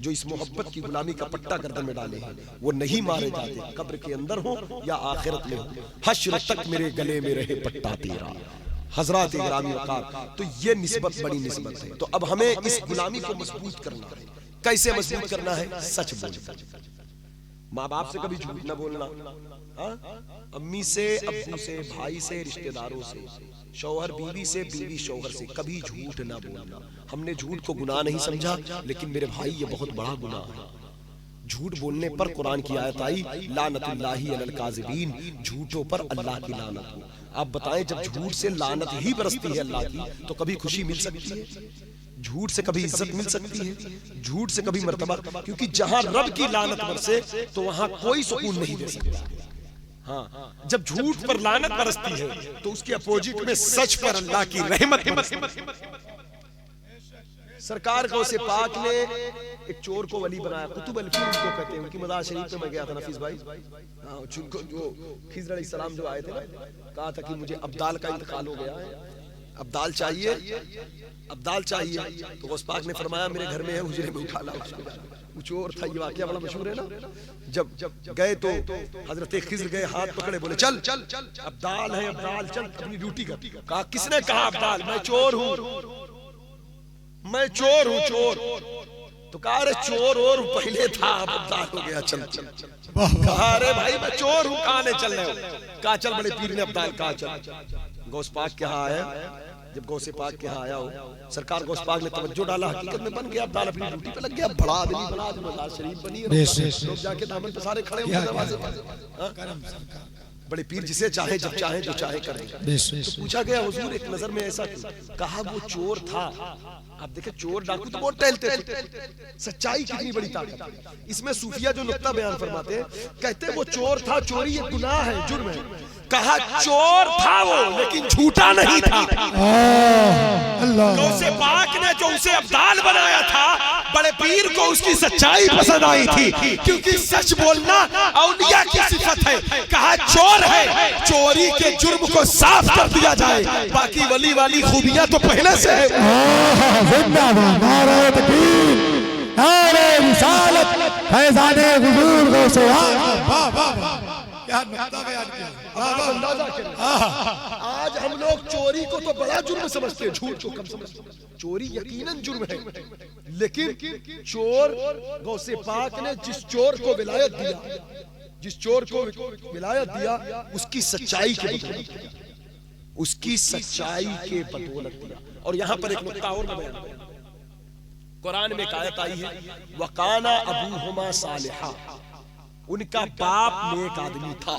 जो इस मोहब्बत की गुलामी का पट्टा गर्दन में डाले हैं, वो नहीं मारे जाते, कब्र के अंदर हो या आखिरत में हो, हश्र तक मेरे गले में रहे पट्टा तेरा। हजरात इकरामी वकार, तो ये निस्बत बड़ी निस्बत है। तो अब हमें इस गुलामी को मजबूत करना है। कैसे मजबूत करना है? सच बोलना, माँ बाप से कभी झूठ न बोलना, अम्मी से, अब्बू से, भाई से, रिश्तेदारों से, शौहर बीवी से, बीवी शौहर से कभी झूठ न बोलना। हमने झूठ को गुनाह नहीं समझा, लेकिन मेरे भाई ये बहुत बड़ा गुनाह है। झूठ बोलने पर कुरान की आयत आई, लानतुल्लाहि अलल काज़िबीन, झूठों पर अल्लाह की लानत हो। आप बताएं, जब झूठ से लानत ही बरसती है अल्लाह की, तो कभी खुशी मिल सकती है? झूठ से कभी इज्जत मिल सकती है? झूठ से कभी मर्तबा? क्योंकि जहां रब की लानत बरसे तो वहां कोई सुकून नहीं दे सकता। हाँ, जब झूठ पर लानत बरसती है तो उसके अपोजिट में सच पर अल्लाह की रहमत। सरकार गौसे पाक ने एक चोर को वली बनाया, कुतुब अल-फिर उनको कहते हैं। उनकी मज़ार शरीफ में मैं गया था नफीस भाई, हाँ, जिनको जो खिज़र अलैहिस्सलाम जो आए थे ना, कहा था कि मुझे अब्दाल का इंतकाल हो गया है, अब्दाल चाहिए, अब्दाल चाहिए। तो गौस पाक ने फरमाया मेरे घर में है, हुजरे में उठा ला उसको। वो चोर था, ये वाकया बड़ा मशहूर है ना। जब गए तो हजरत खिज़र गए, हाथ पकड़े, बोले चल चल अब्दाल है, अब्दाल चल अपनी ड्यूटी कर। कहा किसने कहा अब्दाल? मैं चोर हूँ, मैं चोर हूँ, चोर। तो कहा अरे चोर और पहले था, अब अब्दाल हो गया, चल चल। कहा अरे भाई मैं चोर हूँ, कहाँ ले चल रहे हो? कहा चल बड़े पीर ने अब्दाल कहा चल। गौस पाक के यहाँ आया, जब गौसे पाक के यहाँ आया हो, सरकार गौस पाक ने तवज्जो डाला, हकीकत में बन गया अब्दाल, अपनी ड्यूटी पे लग गया, बड़ा आदमी बना, मज़ार शरीफ बनी, लोग जाके दामन पे सारे खड़े होंगे दरवाजे पर। बड़े पीर जिसे चाहे जब चाहे जो चाहे करें। तो पूछा गया हुजूर एक नजर में ऐसा क्यों? कहा वो चोर था। आप देखें, चोर डाकू तो बहुत टहलते थे, सच्चाई कितनी बड़ी ताकत है। इसमें सूफिया जो नुक्ता बयान फरमाते हैं, कहते हैं वो चोर था, चोरी एक गुनाह है, जुर्म है। कहा चोर था वो, लेकिन झूठा नहीं था। गौसे पाक ने जो उसे अब्दाल बनाया था, बड़े पीर को उसकी सच्चाई पसंद आई थी, क्योंकि सच बोलना औलिया की सिफत है। कहा चोर है, चोरी के जुर्म को साफ कर दिया जाए, बाकी वली वाली खूबियां तो पहले से है। जिंदाबाद, नारे तकबीर, नारे रिसालत, फैज़ाने हुजूर गौसे आज़म। वाह वाह वाह, क्या नुक्ता बयान किया। आज हम लोग चोरी को तो बड़ा जुर्म समझते हैं, झूठ को कम समझते हैं। चोरी यकीनन जुर्म है, लेकिन चोर गौसे पाक ने जिस चोर को विलायत दिया, जिस चोर को विलायत दिया, उसकी सच्चाई के बदौलत, उसकी सच्चाई के बदौलत दिया। और यहाँ पर एक नुक्ता और बयान, कुरान में एक आयत आई है, वकाना अबूहुमा सालिहा, उनका बाप नेक आदमी था।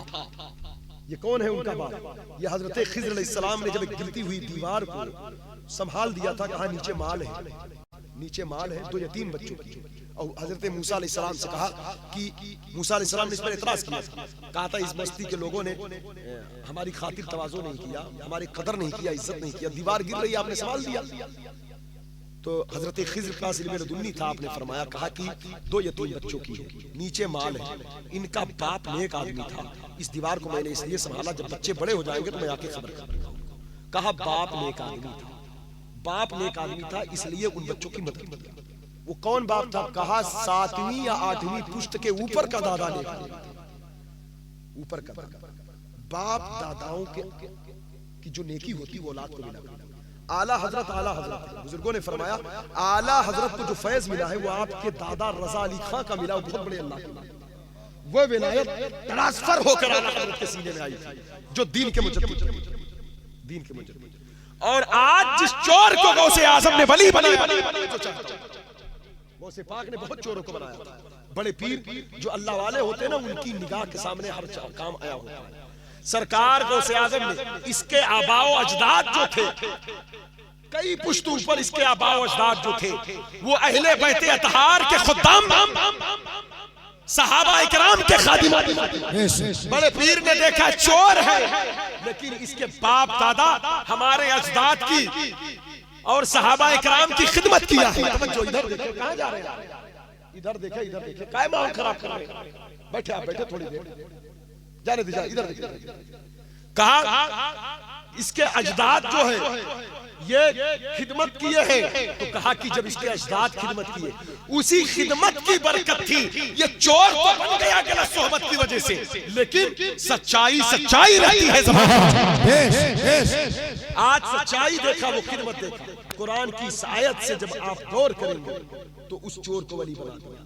ये कौन है उनका बाप? ये हजरत खिज़र अलैहिस्सलाम ने जब एक गिरती हुई दीवार को संभाल दिया था, कहा नीचे माल है, नीचे माल है, 2 या 3 बच्चों की। और हजरत मूसा अलैहिस्सलाम से कहा कि मूसा अलैहिस्सलाम ने इस पर एतराज किया, कहा था इस बस्ती के लोगों ने हमारी खातिर तवाज़ो नहीं किया, हमारी कदर नहीं किया, इज्जत नहीं किया, दीवार गिर रही, आपने संभाल दिया। तो हजरत खिज़र का इल्म लदुन्नी था, आपने फरमाया, कहा कि 2 या 3 बच्चों की है, नीचे माल है, इनका बाप नेक आदमी था, इस दीवार को मैंने इसलिए संभाला, जब बच्चे बड़े हो जाएंगे तो मैं आके खबर करूंगा। कहा बाप नेक आदमी था, बाप नेक आदमी था, इसलिए उन बच्चों की मदद की। वो कौन बाप था? कहा 7वीं या 8वीं पुश्त के ऊपर का दादा नेक आदमी था, ऊपर का दादा। बाप दादाओं की जो नेकी होती वो औलाद को मिला। आला हजरत बुजुर्गों ने फरमाया आला हजरत को जो फैज मिला है वो आपके दादा रजा अली खां का मिला, वो बहुत बड़े अल्लाह के वो विलायत ट्रांसफर होकर आला हजरत के सीने में आई थी, जो दीन के मुजद्दिद। और आज जिस चोर को गौसे आजम ने वली बनाया, गौसे पाक ने बहुत चोरों को बनाया था। बड़े पीर जो अल्लाह वाले होते हैं ना, उनकी निगाह के सामने हर काम आया होता है। सरकार गौसे आजम ने इसके आबाओ अजदाद जो थे, कई पुश्तों पर इसके आबाओ अजदाद जो थे वो अहले बैते अतहार के खुद्दाम, सहाबा इकराम के खादिम। बड़े पीर ने देखा चोर है, लेकिन इसके बाप दादा हमारे अजदाद की और सहाबा इकराम की खिदमत किया है। जो इधर देखे, कहां जा रहे हैं? इधर देखे, इधर देखे, काय माहौल खराब कर रहे हैं? बैठे आप, बैठे थोड़ी देर, जाने दीजिए, इधर देखिए। कहा इसके अजदाद जो है ये खिदमत किए हैं, तो कहा कि जब इसके अजदाद खिदमत किए, उसी खिदमत की बरकत थी। ये चोर तो बन गया गलत सोहबत की वजह से, लेकिन सच्चाई सच्चाई रहती है ज़माने। आज सच्चाई देखा, वो खिदमत देखा। कुरान की इस आयत से जब आप गौर करेंगे तो उस चोर को वली बना दिया।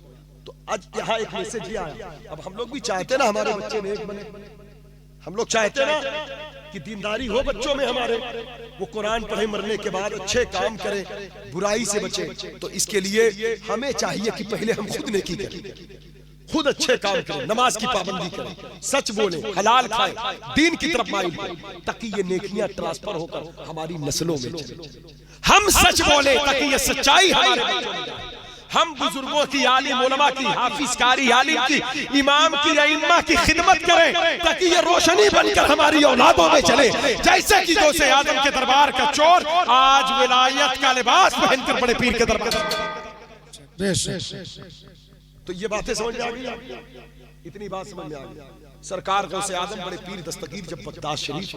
तो आज यहाँ एक मैसेज ये आया, अब हम लोग भी चाहते ना हमारे बच्चे नेक बने, हम लोग चाहते ना कि दीनदारी हो बच्चों में हमारे, वो कुरान पढ़े, मरने के बाद अच्छे काम करें, बुराई से बचे। तो इसके लिए हमें चाहिए कि पहले हम खुद नेकी करें, खुद अच्छे काम करें, नमाज की पाबंदी करें, सच बोलें, हलाल खाएं, दीन की तरफ माइल हो, ताकि ये नेकियां ट्रांसफर होकर हमारी नस्लों में चले। हम सच बोले ताकि ये सच्चाई हमारे बच्चों में जाए। हम बुजुर्गों की, आलिम उलमा की, हाफिज कारी आलिम की, इमाम की, अइम्मा की खिदमत करें, ताकि ये रोशनी बनकर हमारी औलादों में चले। जैसे कि गौसे आजम के दरबार का चोर आज विलायत का लिबास पहनकर बड़े पीर के दरबार। तो ये बातें समझ में आ गई, इतनी बात समझ में आ गई। सरकार गौसे आजम बड़े पीर दस्तगीर जब बगदाद शरीफ,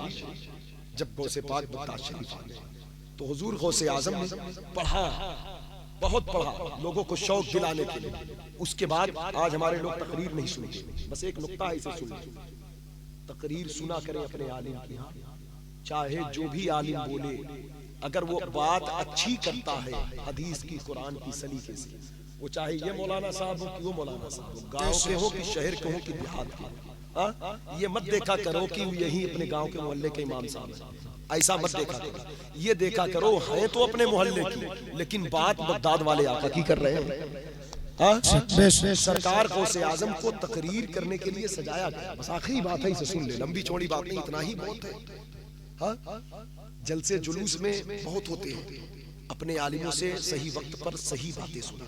जब गौसे पाक बगदाद शरीफ, तो हुजूर गौसे आजम ने पढ़ा, बहुत पढ़ा, लोगों को शौक दिलाने के लिए। उसके बाद आज हमारे लोग तकरीर नहीं सुनते, बस एक नुक्ता इसे सुन, तकरीर सुना करें अपने आलिम की। चाहे जो भी आलिम बोले, अगर वो बात अच्छी करता है हदीस की, कुरान की सलीके से, वो चाहे ये मौलाना साहब हो कि वो मौलाना साहब हो, गांव के हो कि शहर के हो कि देहात के, ये मत देखा करो कि यही अपने गांव के मोहल्ले के इमाम साहब है, ऐसा मत देखा करो। ये देखा करो है तो अपने मोहल्ले की, लेकिन बात बगदाद वाले आका की कर रहे हैं। सरकार गौसे आजम को तकरीर करने के लिए सजाया गया। बस आखिरी बात है, इसे सुन ले, लंबी चौड़ी बात नहीं, इतना ही बहुत है। जलसे जुलूस में बहुत होते हैं, अपने आलिमों से सही वक्त पर सही बातें सुना।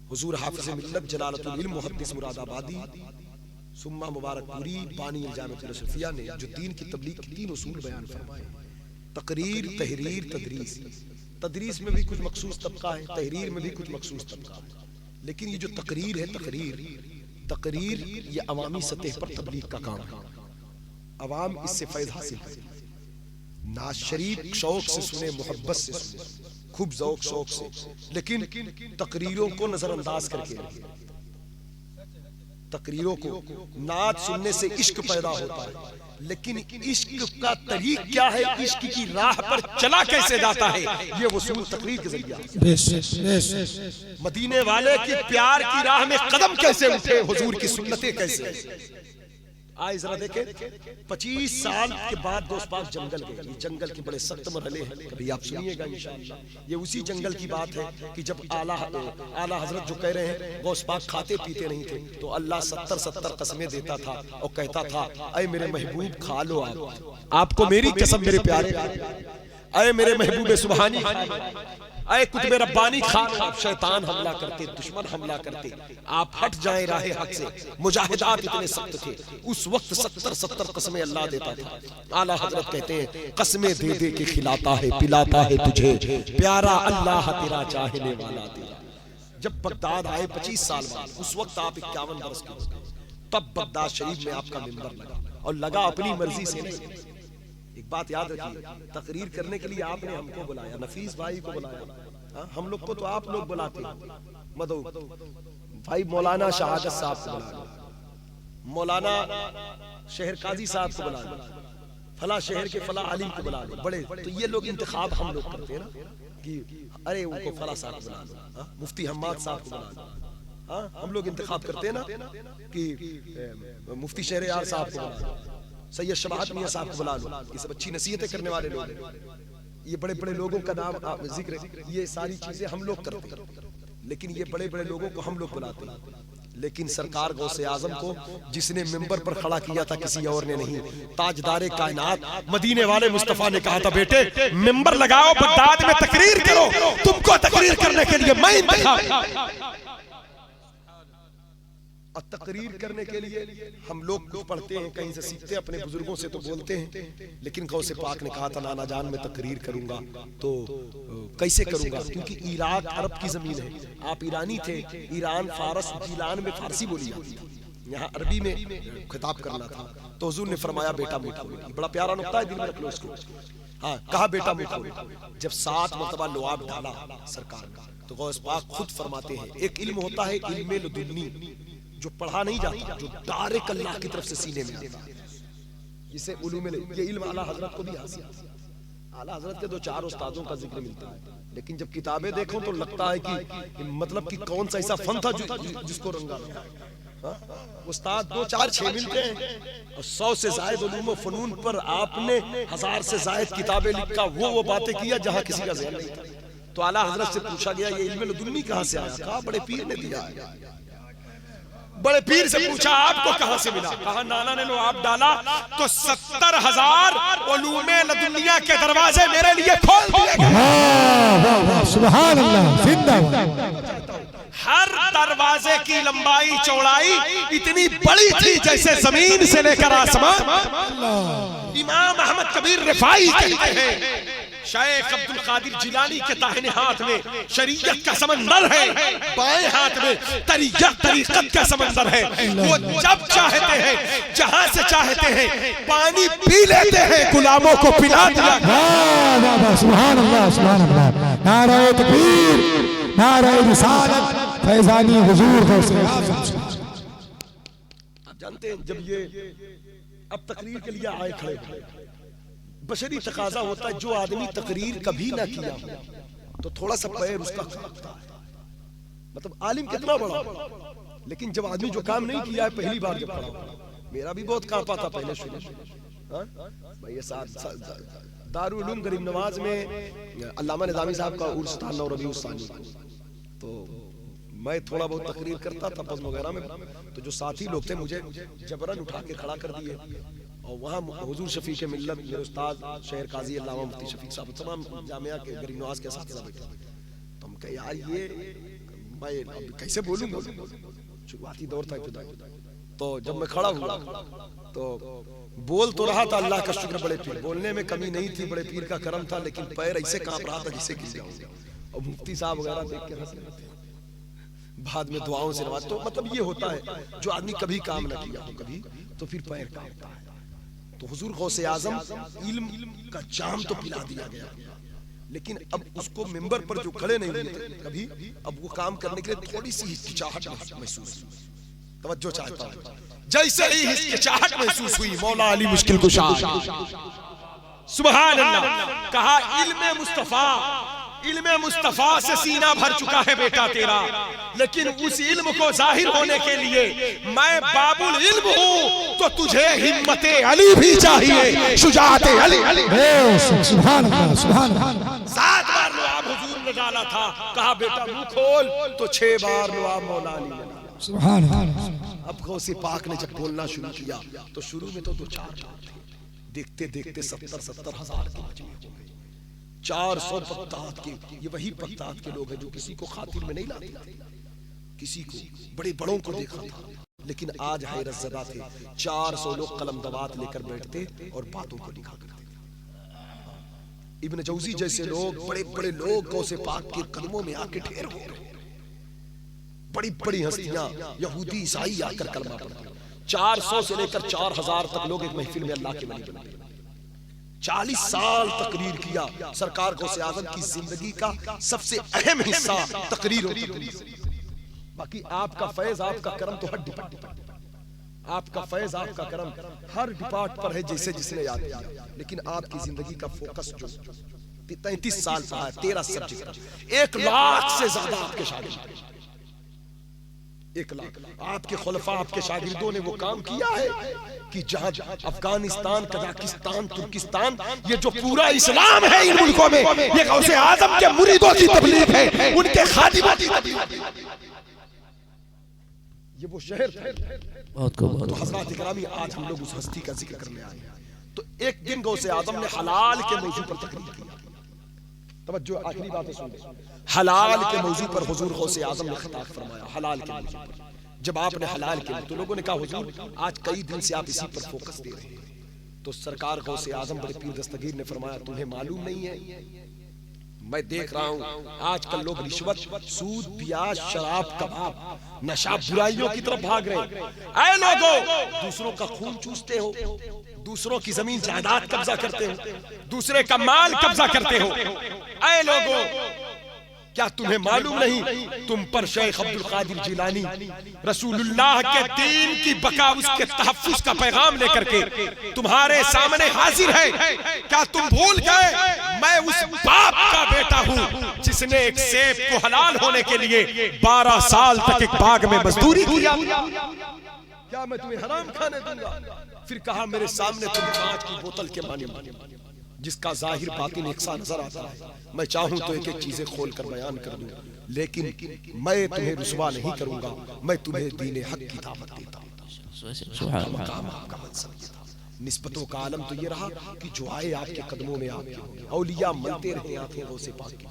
हुजूर हाफिज मिल्लत जलालतुल इल्म मुहद्दिस मुरादाबादी सुम्मा मुबारकपुरी बानी जामिअतुल अशरफिया ने जो दीन की तबलीग के 3 उसूल बयान फरमाए, तकरीर, तहरीर, तदरीस। तदरीस में भी कुछ मखसूस तबका है, तहरीर में भी कुछ मखसूस तबका है, लेकिन ये जो तकरीर है, तकरीर ये अवामी सतह पर तबलीग का काम है। अवाम इससे फैज़ हासिल करे, नाज शरीफ शौक से सुने, मोहब्बत से सुने, खूब शौक से, लेकिन तकरीरों को नजरअंदाज करके, तकरीरों को, नात सुनने से इश्क पैदा होता है, लेकिन इश्क का तरीक क्या है, इश्क की राह पर चला कैसे जाता है, ये वसूल तकरीर के जरिए। मदीने वाले की प्यार की राह में कदम कैसे उठे, हुजूर की सुन्नतें कैसे। आए जरा देखे, 25 साल के बाद दोस्त पाक जंगल गए। ये जंगल के बड़े सख्त मरहले हैं, कभी आप सुनिएगा इंशाअल्लाह। ये उसी जंगल की बात है कि जब आला हजरत जो कह रहे हैं गौस पाक खाते पीते नहीं थे, तो अल्लाह 70 कसमें देता था और कहता था, अय मेरे महबूब खा लो, आपको मेरी कसम मेरे प्यारे, अय मेरे महबूब सुबहानी, अय कुतुब रब्बानी खान, आप शैतान हमला करते, दुश्मन हमला करते, आप हट जाए राहे हक से। मुजाहिदात इतने सख्त थे उस वक्त, 70 कसमें अल्लाह देता था। आला हजरत कहते हैं, कसमें दे दे के खिलाता है पिलाता है तुझे, प्यारा अल्लाह तेरा चाहने वाला तेरा। जब बगदाद आए 25 साल बाद, उस वक्त आप 51 वर्ष के हो, तब बगदाद शरीफ में आपका मिंबर लगा, और लगा अपनी मर्जी से नहीं। एक बात याद रखिए, तकरीर करने के लिए आपने हमको बुलाया, नफीस भाई को बुलाया, हम लोग को तो आप लोग बुलाते, मदो भाई मौलाना शहादत साहब को बुलाया, मौलाना शहर काजी साहब को बुलाया, फला शहर के फला आलिम को बुला लो, बड़े तो ये लोग इंतखाब हम लोग करते हैं ना कि अरे उनको फला साहब को बुला लो, मुफ्ती हम्माद साहब को बुला लो, हाँ हम लोग इंतखाब करते हैं ना कि मुफ्ती शहरयार साहब को बुला लो, सैयद शबाहत मियां साहब को बुला लो, ये सब अच्छी नसीहतें करने वाले लोग हैं, ये बड़े बड़े लोगों का नाम जिक्र, ये सारी चीजें हम लोग करते हैं, लेकिन ये बड़े बड़े लोगों को हम लोग बुलाते हैं। लेकिन सरकार गौसे आजम को जिसने मिंबर पर खड़ा किया था किसी और ने नहीं, ताजदारे कायनात मदीने वाले मुस्तफा ने कहा था बेटे मिंबर लगाओ, बगदाद में तकरीर करो, तुमको तकरीर करने के लिए मैं इंतखाब। और तकरीर करने के लिए हम लोग कुछ पढ़ते हैं, कहीं से सीखते हैं, अपने बुजुर्गों से तो बोलते हैं, लेकिन गौसे पाक ने कहा था नाना जान मैं तकरीर करूंगा तो कैसे करूंगा, क्योंकि इराक अरब की जमीन है, आप ईरानी थे, ईरान फारस जिलान में फारसी बोली जाती थी, यहाँ अरबी में खिताब करना था, तो हुजूर ने फरमाया बेटा मीठा बोली, बड़ा प्यारा नुक्ता है, दिल में रख लो इसको। हाँ कहा बेटा मीठा बोली, जब 7 मरतबा लुआब डाला सरकार का, तो गौस पाक खुद फरमाते हैं एक इल्म होता है इल्मे लदुन्नी, जो पढ़ा नहीं जाता, जो डायरेक्ट अल्लाह की तरफ से सीने में आता है, जिसे उलूम ये इल्म आला हजरत को भी हासिल है, आला हजरत के 2-4 उस्तादों का जिक्र मिलता है, लेकिन जब किताबें देखो तो लगता है कि मतलब कि कौन सा ऐसा फन था जिसको रंगा उस्ताद 2-4-6 मिलते हैं और 100 से ज्यादा उलूम फनून पर आपने 1000 से ज्यादा किताबें लिखा, वो बातें किया जहां किसी का ज़हन नहीं था। तो आला हजरत से पूछा गया ये इल्म लदुन्नी कहां से आया, कहा बड़े पीर ने दिया है। बड़े पीर से पूछा आपको कहां से मिला, कहा नाना ने लो आप डाला तो 70,000 उलूमे लदुनिया के दरवाजे मेरे लिए खोल दिए गए। सुभान अल्लाह, जिंदाबाद। हर दरवाजे की लंबाई चौड़ाई इतनी बड़ी थी जैसे जमीन से लेकर आसमान। इमाम अहमद कबीर रिफाई कहते हैं शेख अब्दुल कादिर जिलानी के दाहिने हाथ में शरीयत का समंदर है, बाएं हाथ में तरीकत का समंदर है, वो जब चाहते हैं जहां से चाहते हैं पानी पी लेते हैं, गुलामों को पिला दिया। सुभान अल्लाह, सुभान अल्लाह, नारे तकबीर, नारे रिसालत, फैजानी हुजूर गौसे आज़म। आप जानते हैं जब ये अब तकरीर के लिए आए खड़े बशरी तकाजा होता है, जो आदमी तकरीर कभी ना किया तो थोड़ा सा पैर उसका कांपता है, मतलब आलिम कितना बड़ा, लेकिन जब आदमी जो काम नहीं किया है पहली बार जब पढ़ा, मेरा भी बहुत कांपा था पहले शुरू भाई। ये दारुल उलूम गरीब नवाज में अल्लामा निज़ामी साहब का उर्स था 9 रबीउल सानी, तो मैं थोड़ा बहुत तकरीर करता था बज़्म वगैरह में, तो जो साथी लोग थे मुझे जबरन उठा के खड़ा कर दिए और वहाँ हुजूर शफीक मिल्लत मेरे उस्ताद शहर काजी अल्लामा मुफ्ती शफीक साहब तमाम जामिया के गरीब नवाज के साथ बैठे, तो हम कहे यार ये मैं कैसे बोलूँगा, शुरुआती दौर था इब्तिदाई। तो जब मैं खड़ा हुआ तो बोल तो रहा था, अल्लाह का शुक्र बड़े पीर, बोलने में कमी नहीं थी, बड़े पीर का करम था, लेकिन पैर ऐसे कांप रहा था जिससे गिर जाऊंगा, और मुफ्ती साहब वगैरह देख के हंस रहे थे, बाद में दुआओं से नवाज। तो मतलब ये होता है जो आदमी कभी काम न किया हो कभी, तो फिर पैर कांपता है। तो हुजूर गौसे आजम इल्म का जाम तो पिला दिया गया, लेकिन अब उसको मिंबर पर जो खड़े नहीं हुए कभी, अब वो काम करने के लिए थोड़ी सी हिचकिचाहट महसूस, तवज्जो चाहता हूं। जैसे ही हिचकिचाहट महसूस हुई मौला अली मुश्किल कुशा सुभान अल्लाह, कहा इल्मे मुस्तफा से सीना भर चुका है बेटा तेरा, लेकिन उस इल्म को जाहिर होने के लिए मैं बाबुल इल्म हूँ, तो तुझे हिम्मते अली भी चाहिए, शुजाअते अली। सुभान अल्लाह, सुभान अल्लाह। 7 बार लुआब हुजूर ने डाला था, कहा बेटा मुंह खोल, तो 6 बार लुआब मौला अली ने डाला। सुभान अल्लाह। अब गौसे पाक ने जब बोलना शुरू किया तो शुरू में तो 2-4 थे, देखते देखते 70,000 के मजमे हो गए, 400 पत्तात के, ये वही पत्तात के लोग हैं जो किसी को खातिर में नहीं लाते, किसी को बड़े बड़ों को देखा था, लेकिन आज हैरत ज़दा थे 400 लोग कलम दवात लेकर बैठते और बातों को लिखा करते। इब्न जौजी जैसे लोग, बड़े बड़े लोग गौसे पाक के कदमों में आके ठहर हो गए, बड़ी बड़ी हस्तियां यहूदी ईसाई आकर कलमा पढ़ते। 400 से लेकर 4000 तक लोग एक महफिल में अल्लाह के वली बने। 40 साल तकरीर किया। सरकार गौसे आज़म की जिंदगी का सबसे अहम हिस्सा तकरीर होती है। बाकी आपका फैज, आपका करम तो हड्डी पट्टी, आपका फैज, आपका करम हर डिपार्ट पर है जैसे जिसने याद किया, लेकिन आपकी जिंदगी का फोकस जो 33 साल का है, 13 सब्जेक्ट, 1 लाख से ज्यादा आपके शागिर्द, 1 लाख आपके खुलफा, आपके शागिर्दों ने वो काम किया है कि जहां अफगानिस्तान, कजाकिस्तान, तुर्किस्तान, ये जो पूरा इस्लाम है इन मुल्कों में, ये गौसे आजम के मुरीदों की तबलीग है, उनके खादिमों की तबलीग है। ये वो शहर था। तो हज़रात इकरामी, आज हम लोग उस हस्ती का जिक्र करने आए हैं। तो एक दिन गौसे आजम ने हलाल के मौजू पर तकरीर की। तवज्जो, आखिरी बात सुन, हलाल के मौजू पर हुजूर गौसे आजम ने खिताब फरमाया। हलाल के मौजू पर जब आपने हलाल के, तो लोगों ने कहा हुजूर आज कई दिन से आप इसी पर फोकस दे रहे हैं। तो सरकार गौसे आजम बड़े पीर दस्तगीर ने फरमाया, तुम्हें मालूम नहीं है, मैं देख रहा हूं आजकल लोग रिश्वत, सूद, प्याज, शराब, कबाब, नशा, बुराइयों की तरफ भाग रहे हैं। ऐ लोगों, दूसरों का खून चूसते हो, दूसरों की जमीन जायदाद कब्जा करते हो, दूसरे का माल कब्जा करते हो। ऐ लोगों, क्या तुम्हें मालूम नहीं तुम पर शेख अब्दुल कादिर जिलानी रसूलुल्लाह के दीन की बका, उसके तहफ्फुज़ का पैगाम लेकर के तुम्हारे सामने हाजिर है। क्या तुम भूल गए मैं उस बाप का बेटा हूँ जिसने एक सेब को हलाल होने के लिए 12 साल तक एक बाग में मजदूरी किया? क्या मैं तुम्हें हराम खाने दूंगा? फिर कहा मेरे सामने तुम कांच की बोतल के माने जिसका जाहिर बातिन एक सा नजर आता है, मैं चाहूं तो एक एक चीजें खोल कर बयान कर दूं, लेकिन मैं तुम्हें रुसवा नहीं करूंगा, मैं तुम्हें दीन हक की दावत देता हूं। मकाम आपका मनसब ये था। निस्बतों का आलम तो ये रहा कि जो आए आपके कदमों में आपके औलिया मलते रहे आंखें गौसे पाक की,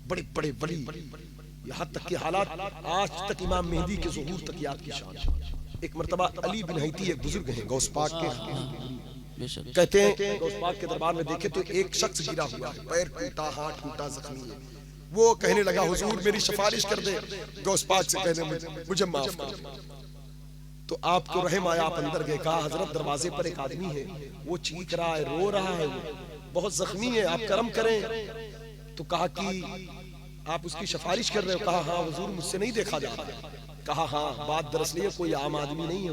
बड़े बड़े वली, यहाँ तक के हालात आज तक इमाम मेहदी के ज़ुहूर तक याद की शान। एक मर्तबा अली बिन हैती एक बुजुर्ग हैं गौस पाक के, कहते हैं गौस पाक के दरबार में देखे तो एक शख्स गिरा हुआ है, पैर टूटा, हाथ टूटा, जख्मी है। वो कहने लगा हुजूर मेरी सिफारिश कर दे। गौस पाक से कहने मुझे माफ कर। तो आपको रहम आया, आप अंदर गए, कहा हजरत दरवाजे पर एक आदमी है, वो चीख रहा है, रो रहा है, वो बहुत जख्मी है, आप करम करें। तो कहा कि आप उसकी सिफारिश कर रहे हो? कहा हाँ हुजूर, मुझसे नहीं देखा जा रहा। कहा हाँ, बात दरअसल ये कोई आम आदमी नहीं है,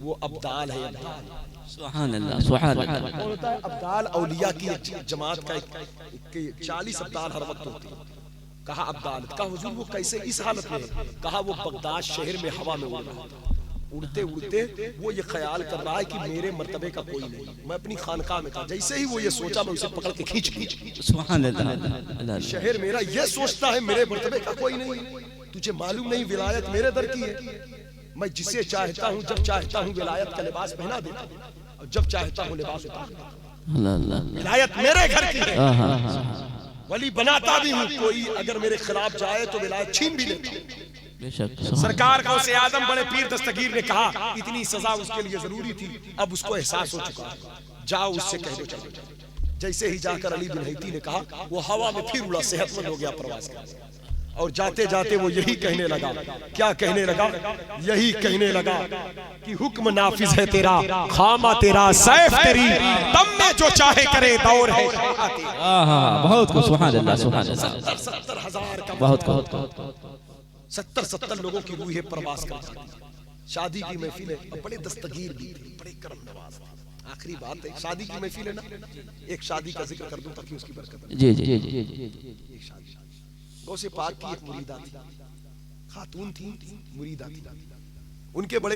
वो अब्दाल है। अब्दाल सुभान अल्लाह, सुभान अल्लाह। कौन होता है? अब्दाल औलिया की एक जमात का 40 अब्दाल हर वक्त होती है। कहा अब्दाल, कहा हुजूर वो कैसे इस हालत में? कहा वो बगदाद शहर में हवा में उड़ रहा था, उड़ते उड़ते वो ये ख्याल कर रहा है कि मेरे मर्तबे का कोई नहीं, मैं अपनी खानकाह में था। जैसे ही वो ये सोचा, मैं उसे पकड़ के खींच ली। सुभान अल्लाह। शहर मेरा ये सोचता है मेरे मर्तबे का कोई नहीं, तुझे मालूम नहीं विलायत मेरे दर की है। मैं जिसे चाहता हूँ जब चाहता हूँ विलायत का लिबास पहना देता हूँ, और जब चाहता हूँ लिबास उतार देता हूँ। विलायत मेरे घर की है, वली बनाता भी हूँ। कोई अगर मेरे खिलाफ जाए तो विलायत छीन भी लेता हूँ। सरकार गौसे आजम बड़े पीर दस्तगीर ने कहा इतनी सजा उसके लिए जरूरी थी, अब उसको एहसास हो चुका है, जाओ उससे कह दो चलो। जैसे ही जाकर अली बिन हैती ने कहा, वो हवा में फिर उड़ा, सेहतमंद हो गया प्रवास का। और जाते जाते वो यही कहने लगा, क्या कहने लगा? यही कहने लगा कि हुक्म नाफिज है तेरा, खामा तेरा, सैफ तेरी, तब में जो चाहे करे, दौर है। बहुत कुछ, सुभान अल्लाह, सुभान अल्लाह। 70,000 का बहुत 70 लोगों की रूहें प्रवास करती थी। शादी की महफिल है, और बड़े दस्तगीर भी थे, बड़े करम नवाज। आखिरी बात है, शादी की महफिल है ना, एक शादी का जिक्र कर दूं ताकि उसकी बरकत। जी जी जी जी। एक शादी गौसे पाक की एक मुरीदा थी, खातून थी, मुरीदा थी। उनके बड़े